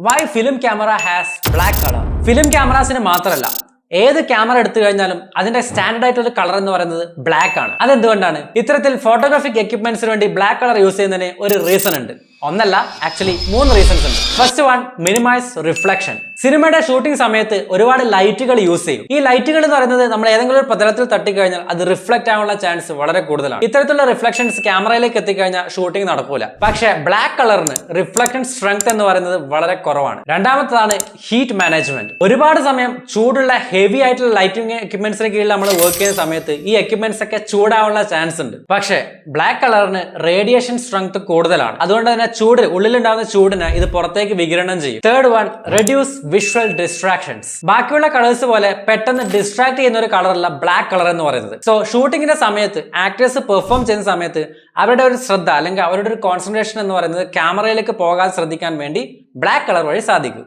Why film camera has black color? Film cameras മാത്രമല്ല ഏത് camera എടുത്തു കഴിഞ്ഞാലും അതിന്റെ സ്റ്റാൻഡേർഡ് ആയിട്ടുള്ള കളർ എന്ന് പറയുന്നത് ബ്ലാക്ക് ആണ്. അതെന്തുകൊണ്ടാണ്? ഇത്തരത്തിൽ ഫോട്ടോഗ്രാഫിക് എക്യുപ്മെന്റ്സിന് വേണ്ടി ബ്ലാക്ക് കളർ യൂസ് ചെയ്യുന്നതിന് ഒരു റീസൺ ഉണ്ട്. ഒന്നല്ല, ആക്ച്വലി 3 റീസൺസ് ഉണ്ട്. First one, minimize reflection. സിനിമയുടെ ഷൂട്ടിംഗ് സമയത്ത് ഒരുപാട് ലൈറ്റുകൾ യൂസ് ചെയ്യും. ഈ ലൈറ്റുകൾ എന്ന് പറയുന്നത് നമ്മൾ ഏതെങ്കിലും ഒരു പ്രതലത്തിൽ തട്ടിക്കഴിഞ്ഞാൽ അത് റിഫ്ലക്ട് ആവാനുള്ള ചാൻസ് വളരെ കൂടുതലാണ്. ഇത്തരത്തിലുള്ള റിഫ്ലക്ഷൻസ് ക്യാമറയിലേക്ക് എത്തിക്കഴിഞ്ഞാൽ ഷൂട്ടിംഗ് നടക്കൂല. പക്ഷേ ബ്ലാക്ക് കളറിന് റിഫ്ലക്ഷൻ സ്ട്രെങ്ത് എന്ന് പറയുന്നത് വളരെ കുറവാണ്. രണ്ടാമത്തേതാണ് ഹീറ്റ് മാനേജ്മെന്റ്. ഒരുപാട് സമയം ചൂടുള്ള ഹെവി ആയിട്ടുള്ള ലൈറ്റിംഗ് എക്യുപ്മെന്റ്സിന് കീഴിൽ നമ്മൾ വർക്ക് ചെയ്യുന്ന സമയത്ത് ഈ എക്യുപ്മെന്റ്സ് ഒക്കെ ചൂടാവാനുള്ള ചാൻസ് ഉണ്ട്. പക്ഷേ ബ്ലാക്ക് കളറിന് റേഡിയേഷൻ സ്ട്രെങ്ത് കൂടുതലാണ്. അതുകൊണ്ട് തന്നെ ഉള്ളിലുണ്ടാകുന്ന ചൂടിന് ഇത് പുറത്തേക്ക് വികിരണം ചെയ്യും. Third one, reduce visual distractions. ബാക്കിയുള്ള കളേഴ്സ് പോലെ പെട്ടെന്ന് ഡിസ്ട്രാക്ട് ചെയ്യുന്ന ഒരു കളറല്ല ബ്ലാക്ക് കളർ എന്ന് പറയുന്നത്. സോ ഷൂട്ടിങ്ങിന്റെ സമയത്ത് ആക്ടേഴ്സ് പെർഫോം ചെയ്യുന്ന സമയത്ത് അവരുടെ ഒരു ശ്രദ്ധ അല്ലെങ്കിൽ അവരുടെ ഒരു കോൺസെൻട്രേഷൻ എന്ന് പറയുന്നത് ക്യാമറയിലേക്ക് പോകാൻ ശ്രദ്ധിക്കാൻ വേണ്ടി ബ്ലാക്ക് കളർ വഴി സാധിക്കും.